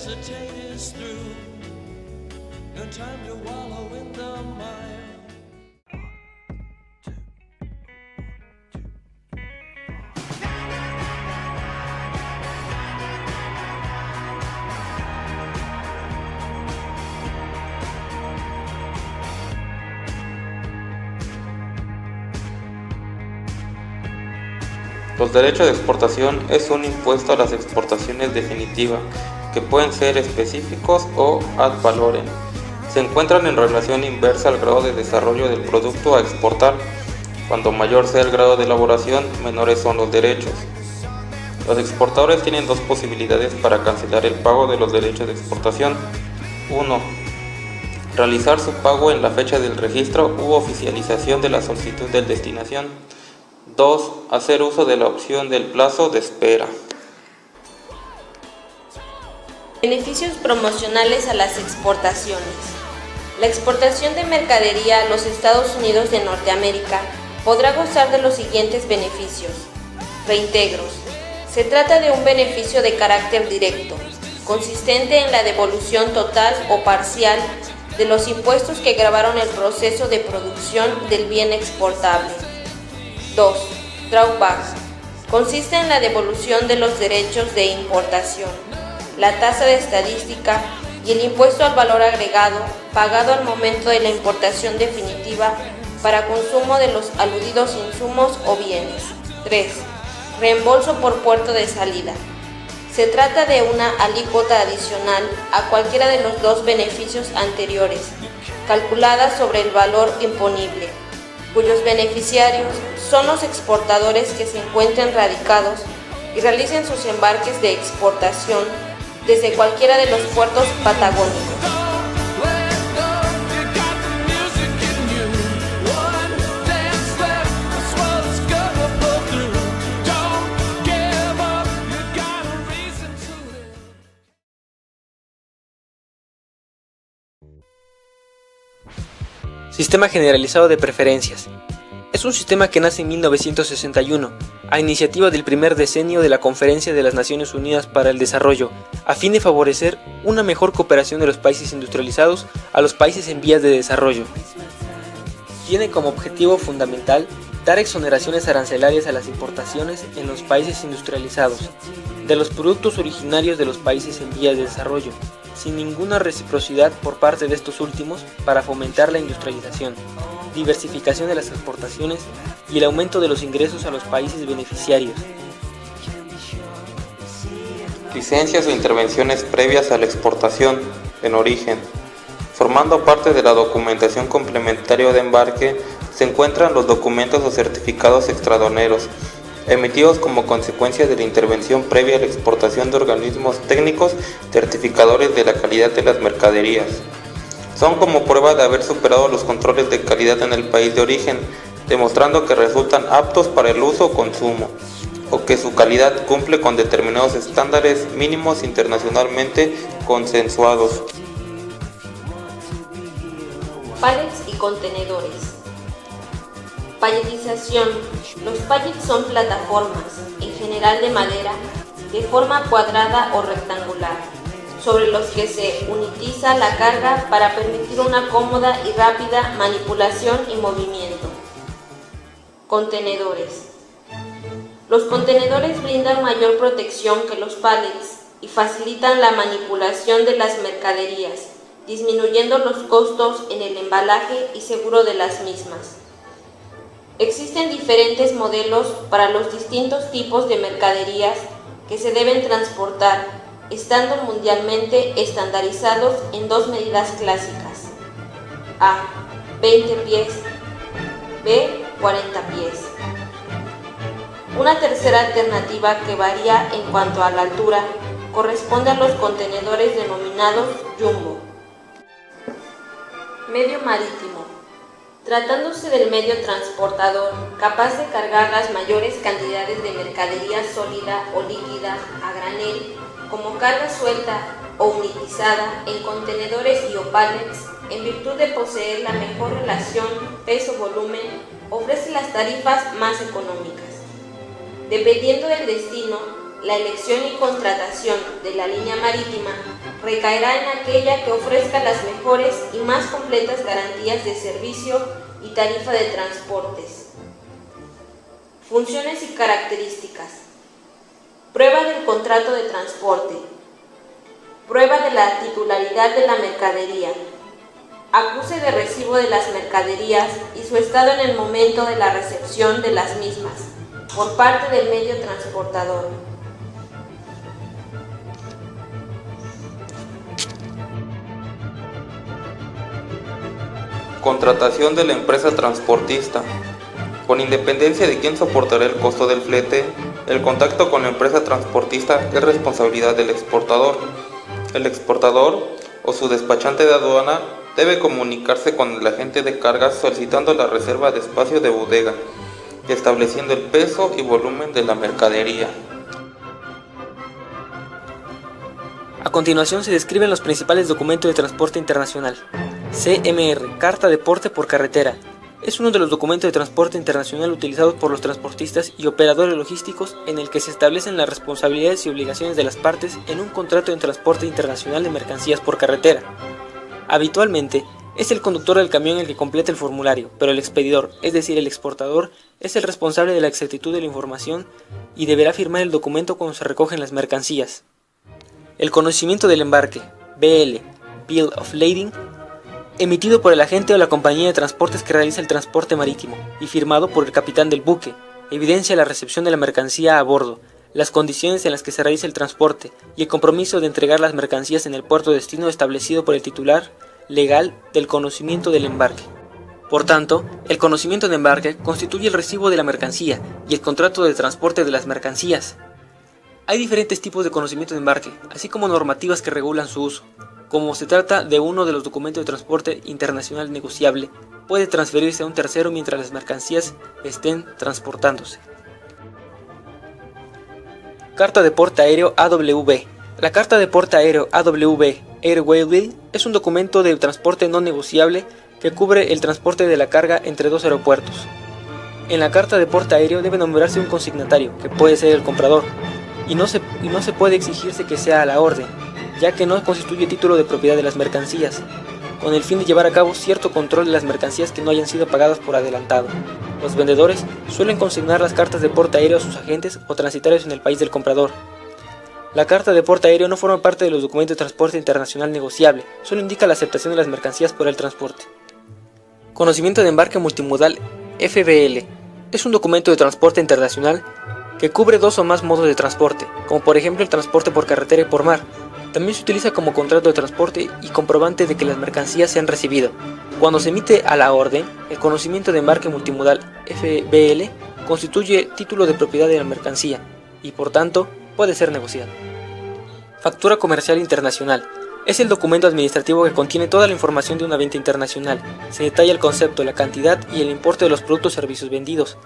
hesitate is through. No time to wallow in the mire. Los derechos de exportación es un impuesto a las exportaciones definitiva, que pueden ser específicos o ad valorem. Se encuentran en relación inversa al grado de desarrollo del producto a exportar. Cuando mayor sea el grado de elaboración, menores son los derechos. Los exportadores tienen dos posibilidades para cancelar el pago de los derechos de exportación. 1. Realizar su pago en la fecha del registro u oficialización de la solicitud de destinación. 2. Hacer uso de la opción del plazo de espera. Beneficios promocionales a las exportaciones. La exportación de mercadería a los Estados Unidos de Norteamérica podrá gozar de los siguientes beneficios. Reintegros. Se trata de un beneficio de carácter directo, consistente en la devolución total o parcial de los impuestos que gravaron el proceso de producción del bien exportable. 2. Drawback. Consiste en la devolución de los derechos de importación, la tasa de estadística y el impuesto al valor agregado pagado al momento de la importación definitiva para consumo de los aludidos insumos o bienes. 3. Reembolso por puerto de salida. Se trata de una alícuota adicional a cualquiera de los dos beneficios anteriores, calculada sobre el valor imponible, cuyos beneficiarios son los exportadores que se encuentren radicados y realicen sus embarques de exportación desde cualquiera de los puertos patagónicos. Sistema generalizado de preferencias. Es un sistema que nace en 1961, a iniciativa del primer decenio de la Conferencia de las Naciones Unidas para el Desarrollo, a fin de favorecer una mejor cooperación de los países industrializados a los países en vías de desarrollo. Tiene como objetivo fundamental dar exoneraciones arancelarias a las importaciones en los países industrializados de los productos originarios de los países en vías de desarrollo, sin ninguna reciprocidad por parte de estos últimos para fomentar la industrialización, diversificación de las exportaciones y el aumento de los ingresos a los países beneficiarios. Licencias o intervenciones previas a la exportación en origen. Formando parte de la documentación complementaria de embarque se encuentran los documentos o certificados extradoneros, emitidos como consecuencia de la intervención previa a la exportación de organismos técnicos certificadores de la calidad de las mercaderías. Son como prueba de haber superado los controles de calidad en el país de origen, demostrando que resultan aptos para el uso o consumo, o que su calidad cumple con determinados estándares mínimos internacionalmente consensuados. Pallets y contenedores. Palletización. Los pallets son plataformas, en general de madera, de forma cuadrada o rectangular, sobre los que se unitiza la carga para permitir una cómoda y rápida manipulación y movimiento. Contenedores. Los contenedores brindan mayor protección que los pallets y facilitan la manipulación de las mercaderías, disminuyendo los costos en el embalaje y seguro de las mismas. Existen diferentes modelos para los distintos tipos de mercaderías que se deben transportar, estando mundialmente estandarizados en dos medidas clásicas: A. 20 pies, B. 40 pies. Una tercera alternativa que varía en cuanto a la altura corresponde a los contenedores denominados jumbo. Medio marítimo. Tratándose del medio transportador capaz de cargar las mayores cantidades de mercadería sólida o líquida a granel, como carga suelta o unitizada en contenedores y o pallets, en virtud de poseer la mejor relación peso-volumen, ofrece las tarifas más económicas. Dependiendo del destino, La elección y contratación de la línea marítima recaerá en aquella que ofrezca las mejores y más completas garantías de servicio y tarifa de transportes. Funciones y características. Prueba del contrato de transporte. Prueba de la titularidad de la mercadería. Acuse de recibo de las mercaderías y su estado en el momento de la recepción de las mismas por parte del medio transportador. Contratación de la empresa transportista. Con independencia de quién soportará el costo del flete, el contacto con la empresa transportista es responsabilidad del exportador. El exportador o su despachante de aduana debe comunicarse con el agente de cargas solicitando la reserva de espacio de bodega y estableciendo el peso y volumen de la mercadería. A continuación se describen los principales documentos de transporte internacional. CMR, Carta de Porte por Carretera. Es uno de los documentos de transporte internacional utilizados por los transportistas y operadores logísticos en el que se establecen las responsabilidades y obligaciones de las partes en un contrato de transporte internacional de mercancías por carretera. Habitualmente, es el conductor del camión el que completa el formulario, pero el expedidor, es decir, el exportador, es el responsable de la exactitud de la información y deberá firmar el documento cuando se recogen las mercancías. El conocimiento del embarque, BL, Bill of Lading, emitido por el agente o la compañía de transportes que realiza el transporte marítimo y firmado por el capitán del buque, evidencia la recepción de la mercancía a bordo, las condiciones en las que se realiza el transporte y el compromiso de entregar las mercancías en el puerto de destino establecido por el titular legal del conocimiento del embarque. Por tanto, el conocimiento de embarque constituye el recibo de la mercancía y el contrato de transporte de las mercancías. Hay diferentes tipos de conocimiento de embarque, así como normativas que regulan su uso. Como se trata de uno de los documentos de transporte internacional negociable, puede transferirse a un tercero mientras las mercancías estén transportándose. Carta de Porte Aéreo AWB. La Carta de Porte Aéreo AWB Airway es un documento de transporte no negociable que cubre el transporte de la carga entre dos aeropuertos. En la Carta de Porte Aéreo debe nombrarse un consignatario, que puede ser el comprador, y no se puede exigirse que sea a la orden, ya que no constituye título de propiedad de las mercancías, con el fin de llevar a cabo cierto control de las mercancías que no hayan sido pagadas por adelantado. Los vendedores suelen consignar las cartas de porte aéreo a sus agentes o transitarios en el país del comprador. La carta de porte aéreo no forma parte de los documentos de transporte internacional negociable, solo indica la aceptación de las mercancías por el transporte. Conocimiento de embarque multimodal FBL. Es un documento de transporte internacional que cubre dos o más modos de transporte, como por ejemplo el transporte por carretera y por mar. También se utiliza como contrato de transporte y comprobante de que las mercancías se han recibido. Cuando se emite a la orden, el conocimiento de embarque multimodal FBL constituye título de propiedad de la mercancía y por tanto puede ser negociado. Factura comercial internacional. Es el documento administrativo que contiene toda la información de una venta internacional. Se detalla el concepto, la cantidad y el importe de los productos o servicios vendidos,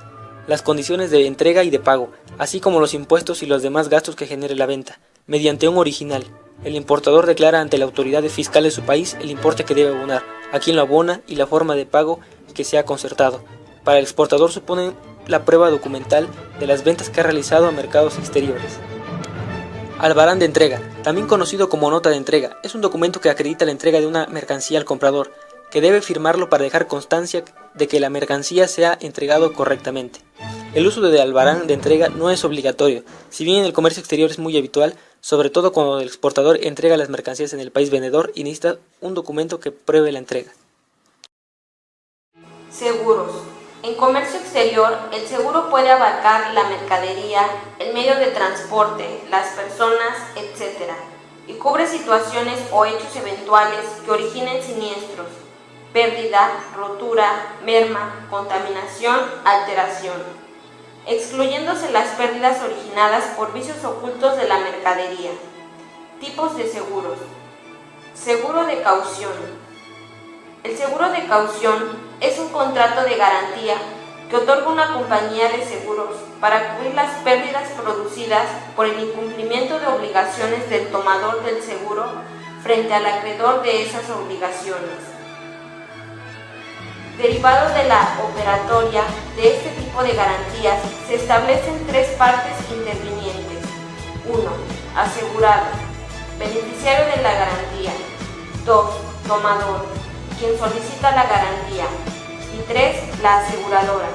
las condiciones de entrega y de pago, así como los impuestos y los demás gastos que genere la venta, mediante un original. El importador declara ante la autoridad fiscal de su país el importe que debe abonar, a quién lo abona y la forma de pago que sea concertado. Para el exportador supone la prueba documental de las ventas que ha realizado a mercados exteriores. Albarán de entrega, también conocido como nota de entrega, es un documento que acredita la entrega de una mercancía al comprador, que debe firmarlo para dejar constancia de que la mercancía se ha entregado correctamente. El uso de albarán de entrega no es obligatorio, si bien en el comercio exterior es muy habitual, sobre todo cuando el exportador entrega las mercancías en el país vendedor y necesita un documento que pruebe la entrega. Seguros. En comercio exterior, el seguro puede abarcar la mercadería, el medio de transporte, las personas, etc. y cubre situaciones o hechos eventuales que originen siniestros, pérdida, rotura, merma, contaminación, alteración, excluyéndose las pérdidas originadas por vicios ocultos de la mercadería. Tipos de seguros. Seguro de caución. El seguro de caución es un contrato de garantía que otorga una compañía de seguros para cubrir las pérdidas producidas por el incumplimiento de obligaciones del tomador del seguro frente al acreedor de esas obligaciones. Derivado de la operatoria de este tipo de garantías, se establecen tres partes intervinientes: 1. Asegurado, beneficiario de la garantía. 2. Tomador, quien solicita la garantía. Y 3. La aseguradora.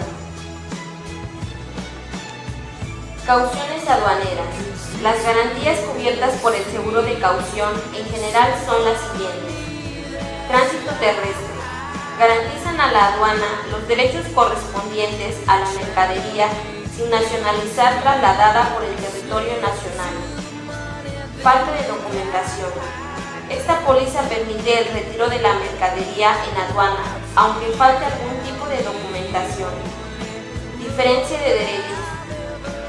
Cauciones aduaneras. Las garantías cubiertas por el seguro de caución en general son las siguientes. Tránsito terrestre. Garantizan a la aduana los derechos correspondientes a la mercadería sin nacionalizar trasladada por el territorio nacional. Falta de documentación. Esta póliza permite el retiro de la mercadería en aduana, aunque falte algún tipo de documentación. Diferencia de derechos.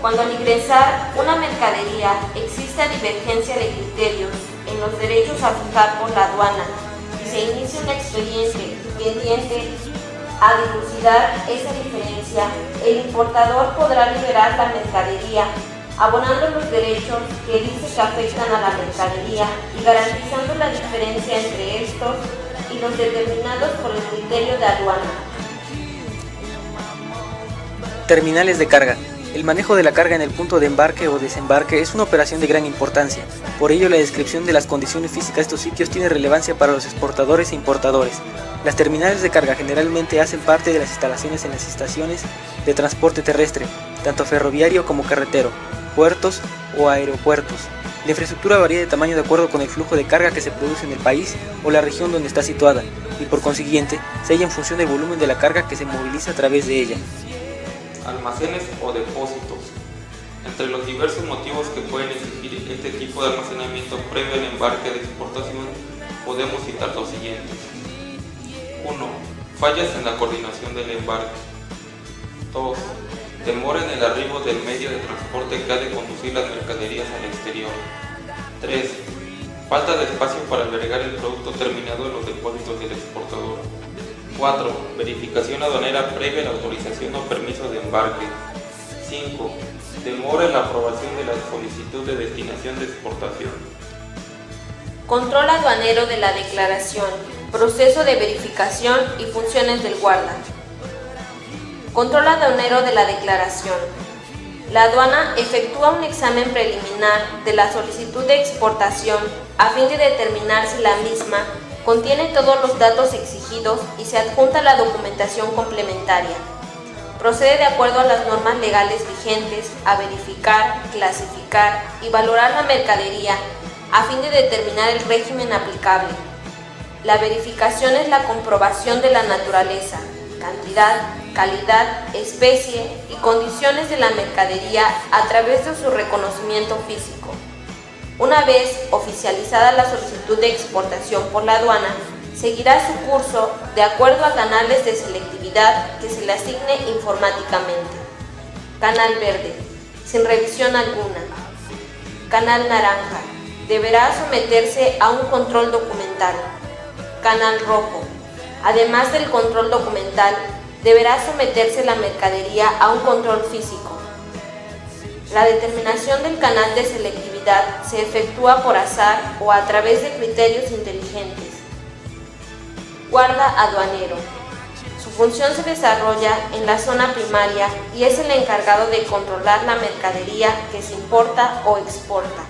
Cuando al ingresar una mercadería exista divergencia de criterios en los derechos a fijar por la aduana y se inicia un expediente tendiente a dilucidar esa diferencia, el importador podrá liberar la mercadería abonando los derechos que dice que afectan a la mercadería y garantizando la diferencia entre estos y los determinados por el criterio de aduana. Terminales de carga. El manejo de la carga en el punto de embarque o desembarque es una operación de gran importancia. Por ello, la descripción de las condiciones físicas de estos sitios tiene relevancia para los exportadores e importadores. Las terminales de carga generalmente hacen parte de las instalaciones en las estaciones de transporte terrestre, tanto ferroviario como carretero, puertos o aeropuertos. La infraestructura varía de tamaño de acuerdo con el flujo de carga que se produce en el país o la región donde está situada, y por consiguiente, se halla en función del volumen de la carga que se moviliza a través de ella. Almacenes o depósitos. Entre los diversos motivos que pueden exigir este tipo de almacenamiento previo al embarque de exportación, podemos citar los siguientes. 1. Fallas en la coordinación del embarque. 2. Demora en el arribo del medio de transporte que ha de conducir las mercaderías al exterior. 3. Falta de espacio para albergar el producto terminado en los depósitos del exportador. 4. Verificación aduanera previa a la autorización o permiso de embarque. 5. Demora en la aprobación de la solicitud de destinación de exportación. Control aduanero de la declaración, proceso de verificación y funciones del guarda. Control aduanero de la declaración. La aduana efectúa un examen preliminar de la solicitud de exportación a fin de determinar si la misma contiene todos los datos exigidos y se adjunta la documentación complementaria. Procede de acuerdo a las normas legales vigentes a verificar, clasificar y valorar la mercadería a fin de determinar el régimen aplicable. La verificación es la comprobación de la naturaleza, cantidad, calidad, especie y condiciones de la mercadería a través de su reconocimiento físico. Una vez oficializada la solicitud de exportación por la aduana, seguirá su curso de acuerdo a canales de selectividad que se le asigne informáticamente. Canal verde, sin revisión alguna. Canal naranja, deberá someterse a un control documental. Canal rojo, además del control documental, deberá someterse la mercadería a un control físico. La determinación del canal de selectividad se efectúa por azar o a través de criterios inteligentes. Guarda aduanero. Su función se desarrolla en la zona primaria y es el encargado de controlar la mercadería que se importa o exporta.